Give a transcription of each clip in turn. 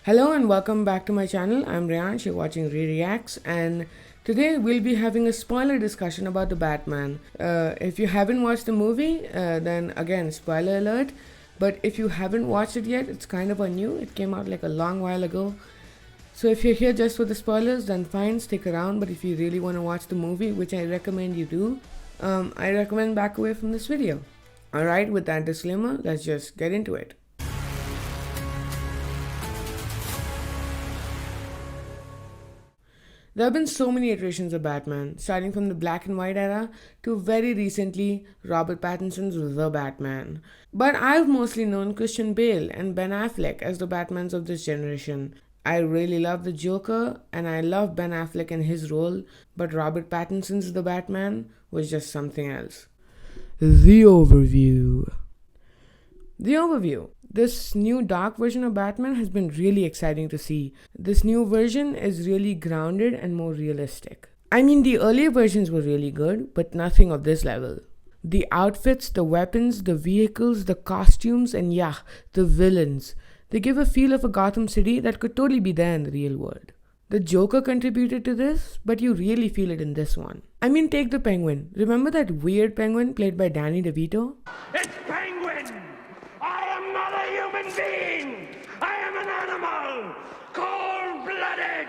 Hello and welcome back to my channel. I'm Rayansh, you're watching Reacts, and today we'll be having a spoiler discussion about the Batman. If you haven't watched the movie, then again, spoiler alert. But if you haven't watched it yet, it's kind of a new. It came out like a long while ago. So if you're here just for the spoilers, then fine, stick around. But if you really want to watch the movie, which I recommend you do, I recommend back away from this video. Alright, with that disclaimer, let's just get into it. There have been so many iterations of Batman, starting from the black and white era to very recently Robert Pattinson's The Batman. But I've mostly known Christian Bale and Ben Affleck as the Batmans of this generation. I really love the Joker and I love Ben Affleck and his role, but Robert Pattinson's The Batman was just something else. The overview. The overview. This new dark version of Batman has been really exciting to see. This new version is really grounded and more realistic. I mean, the earlier versions were really good, but nothing of this level. The outfits, the weapons, the vehicles, the costumes, and yeah, the villains. They give a feel of a Gotham City that could totally be there in the real world. The Joker contributed to this, but you really feel it in this one. I mean, take the Penguin. Remember that weird penguin played by Danny DeVito? It's Penguin! I am not a human being! I am an animal! Cold-blooded!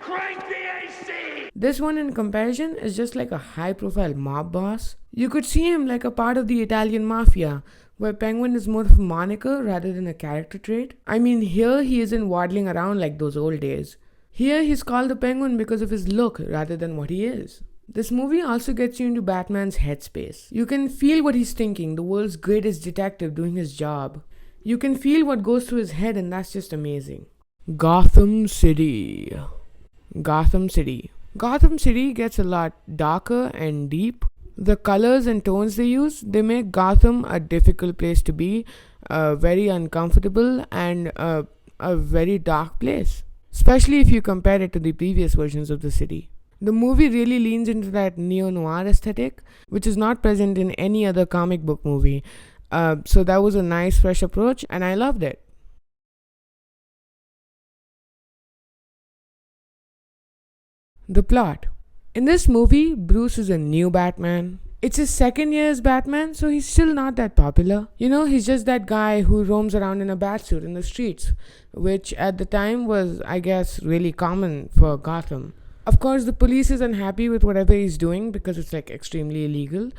Crank the AC! This one in comparison is just like a high-profile mob boss. You could see him like a part of the Italian mafia, where Penguin is more of a moniker rather than a character trait. I mean, here he isn't waddling around like those old days. Here he's called the Penguin because of his look rather than what he is. This movie also gets you into Batman's headspace. You can feel what he's thinking, the world's greatest detective doing his job. You can feel what goes through his head, and that's just amazing. Gotham City. Gotham City. Gotham City gets a lot darker and deep. The colors and tones they use, they make Gotham a difficult place to be, very uncomfortable, and a very dark place. Especially if you compare it to the previous versions of the city. The movie really leans into that neo-noir aesthetic, which is not present in any other comic book movie. So that was a nice, fresh approach, and I loved it. The plot. In this movie, Bruce is a new Batman. It's his second year as Batman, so he's still not that popular. You know, he's just that guy who roams around in a batsuit in the streets, which at the time was, I guess, really common for Gotham. Of course, the police is unhappy with whatever he's doing because it's like extremely illegal.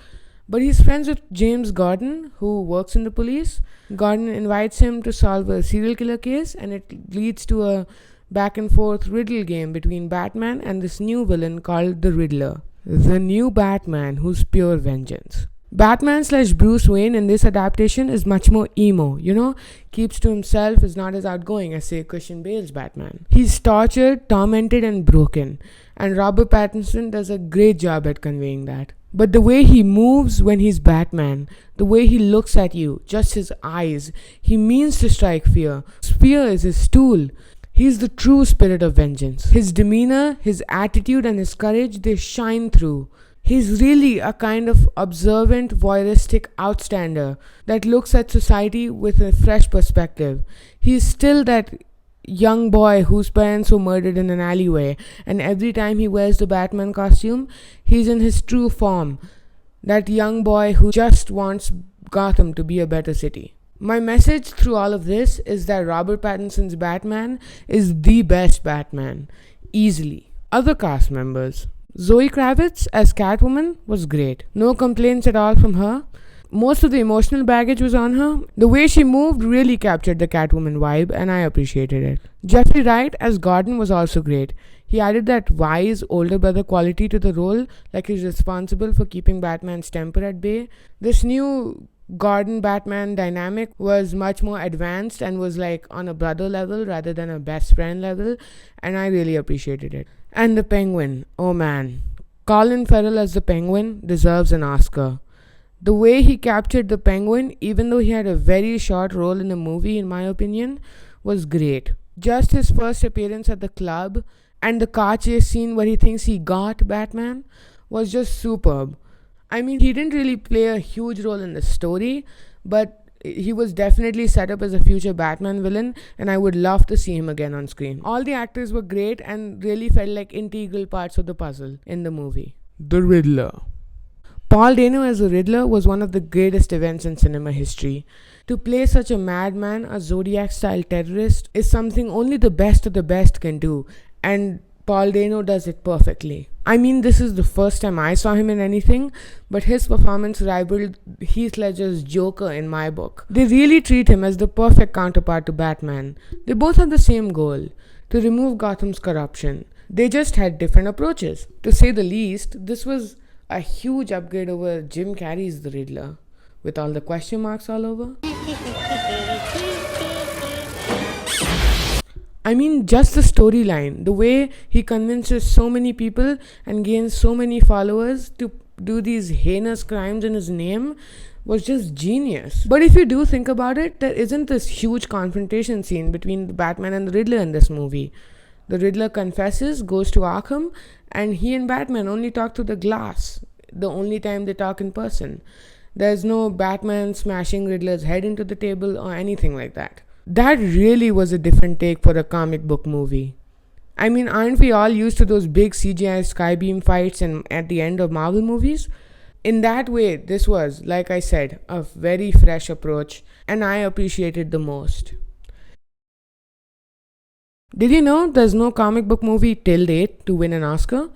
But he's friends with James Gordon, who works in the police. Gordon invites him to solve a serial killer case, and it leads to a back and forth riddle game between Batman and this new villain called the Riddler. The new Batman who's pure vengeance. Batman / Bruce Wayne in this adaptation is much more emo, keeps to himself, is not as outgoing as, say, Christian Bale's Batman. He's tortured, tormented, and broken, and Robert Pattinson does a great job at conveying that. But the way he moves when he's Batman, the way he looks at you, just his eyes, he means to strike fear. Fear is his tool. He's the true spirit of vengeance. His demeanor, his attitude, and his courage, they shine through. He's really a kind of observant, voyeuristic outstander that looks at society with a fresh perspective. He's still that young boy whose parents were murdered in an alleyway, and every time he wears the Batman costume, he's in his true form. That young boy who just wants Gotham to be a better city. My message through all of this is that Robert Pattinson's Batman is the best Batman. Easily. Other cast members. Zoe Kravitz as Catwoman was great. No complaints at all from her. Most of the emotional baggage was on her. The way she moved really captured the Catwoman vibe, and I appreciated it. Jeffrey Wright as Gordon was also great. He added that wise older brother quality to the role, like he's responsible for keeping Batman's temper at bay. This new Gordon Batman dynamic was much more advanced and was like on a brother level rather than a best friend level, and I really appreciated it. And the Penguin, oh man. Colin Farrell as the Penguin deserves an Oscar. The way he captured the Penguin, even though he had a very short role in the movie in my opinion, was great. Just his first appearance at the club and the car chase scene where he thinks he got Batman was just superb. I mean, he didn't really play a huge role in the story, but He was definitely set up as a future Batman villain, and I would love to see him again on screen. All the actors were great and really felt like integral parts of the puzzle in the movie. The Riddler. Paul Dano as the Riddler was one of the greatest events in cinema history. To play such a madman, a Zodiac-style terrorist, is something only the best of the best can do, and Paul Dano does it perfectly. I mean, this is the first time I saw him in anything, but his performance rivaled Heath Ledger's Joker in my book. They really treat him as the perfect counterpart to Batman. They both have the same goal, to remove Gotham's corruption. They just had different approaches. To say the least, this was a huge upgrade over Jim Carrey's The Riddler, with all the question marks all over. I mean, just the storyline, the way he convinces so many people and gains so many followers to do these heinous crimes in his name was just genius. But if you do think about it, there isn't this huge confrontation scene between the Batman and the Riddler in this movie. The Riddler confesses, goes to Arkham, and he and Batman only talk through the glass, the only time they talk in person. There's no Batman smashing Riddler's head into the table or anything like that. That really was a different take for a comic book movie. I mean, aren't we all used to those big CGI skybeam fights and at the end of Marvel movies? In that way, this was, like I said, a very fresh approach, and I appreciated the most. Did you know there's no comic book movie till date to win an Oscar?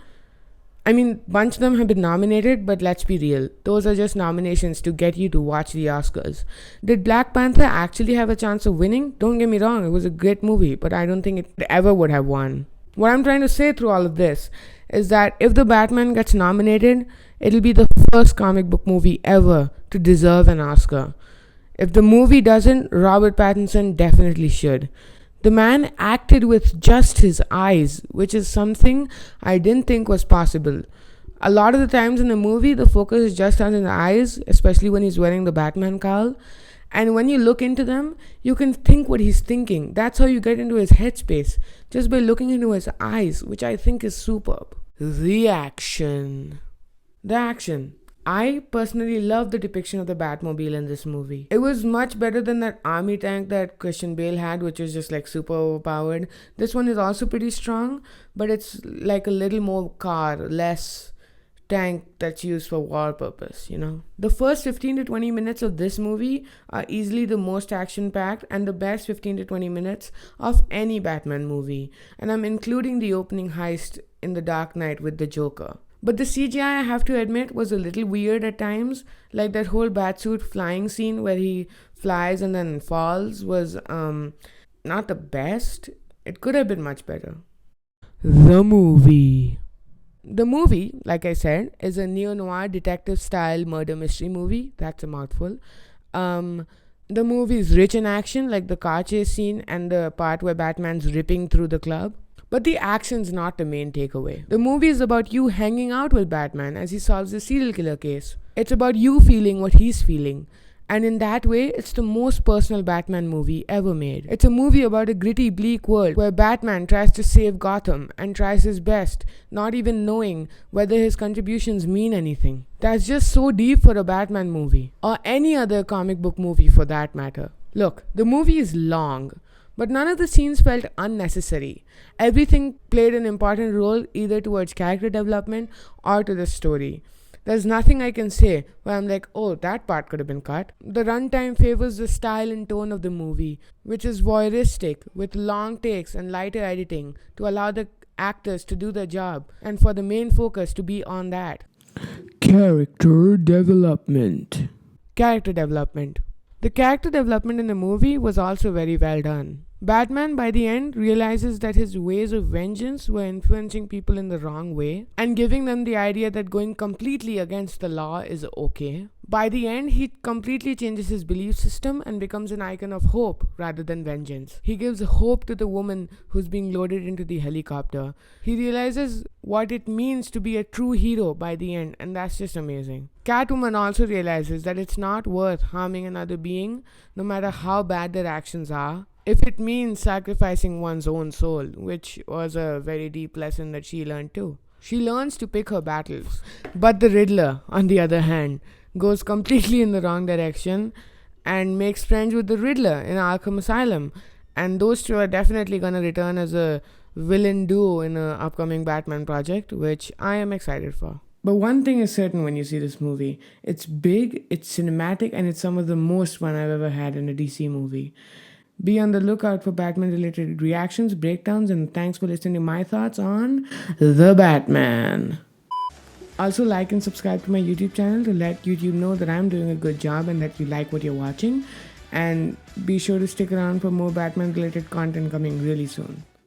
I mean, bunch of them have been nominated, but let's be real. Those are just nominations to get you to watch the Oscars. Did Black Panther actually have a chance of winning? Don't get me wrong, it was a great movie, but I don't think it ever would have won. What I'm trying to say through all of this is that if The Batman gets nominated, it'll be the first comic book movie ever to deserve an Oscar. If the movie doesn't, Robert Pattinson definitely should. The man acted with just his eyes, which is something I didn't think was possible. A lot of the times in the movie, the focus is just on his eyes, especially when he's wearing the Batman cowl. And when you look into them, you can think what he's thinking. That's how you get into his headspace, just by looking into his eyes, which I think is superb. The action. I personally love the depiction of the Batmobile in this movie. It was much better than that army tank that Christian Bale had, which was just like super overpowered. This one is also pretty strong, but it's like a little more car, less tank that's used for war purpose, you know. The first 15 to 20 minutes of this movie are easily the most action-packed and the best 15 to 20 minutes of any Batman movie. And I'm including the opening heist in The Dark Knight with the Joker. But the CGI, I have to admit, was a little weird at times. Like that whole Batsuit flying scene where he flies and then falls was not the best. It could have been much better. The movie, like I said, is a neo-noir detective-style murder mystery movie. That's a mouthful. The movie is rich in action, like the car chase scene and the part where Batman's ripping through the club. But the action's not the main takeaway. The movie is about you hanging out with Batman as he solves the serial killer case. It's about you feeling what he's feeling. And in that way, it's the most personal Batman movie ever made. It's a movie about a gritty, bleak world where Batman tries to save Gotham and tries his best, not even knowing whether his contributions mean anything. That's just so deep for a Batman movie, or any other comic book movie for that matter. Look, the movie is long, but none of the scenes felt unnecessary. Everything played an important role either towards character development or to the story. There's nothing I can say where I'm like, oh, that part could have been cut. The runtime favors the style and tone of the movie, which is voyeuristic, with long takes and lighter editing to allow the actors to do their job and for the main focus to be on that. Character development. The character development in the movie was also very well done. Batman, by the end, realizes that his ways of vengeance were influencing people in the wrong way and giving them the idea that going completely against the law is okay. By the end, he completely changes his belief system and becomes an icon of hope rather than vengeance. He gives hope to the woman who's being loaded into the helicopter. He realizes what it means to be a true hero by the end, and that's just amazing. Catwoman also realizes that it's not worth harming another being, no matter how bad their actions are, if it means sacrificing one's own soul, which was a very deep lesson that she learned too. She learns to pick her battles. But the Riddler, on the other hand, goes completely in the wrong direction and makes friends with the Riddler in Arkham Asylum. And those two are definitely going to return as a villain duo in an upcoming Batman project, which I am excited for. But one thing is certain when you see this movie: it's big, it's cinematic, and it's some of the most fun I've ever had in a DC movie. Be on the lookout for Batman related reactions, breakdowns, and thanks for listening to my thoughts on The Batman. Also, like and subscribe to my YouTube channel to let YouTube know that I'm doing a good job and that you like what you're watching. And be sure to stick around for more Batman related content coming really soon.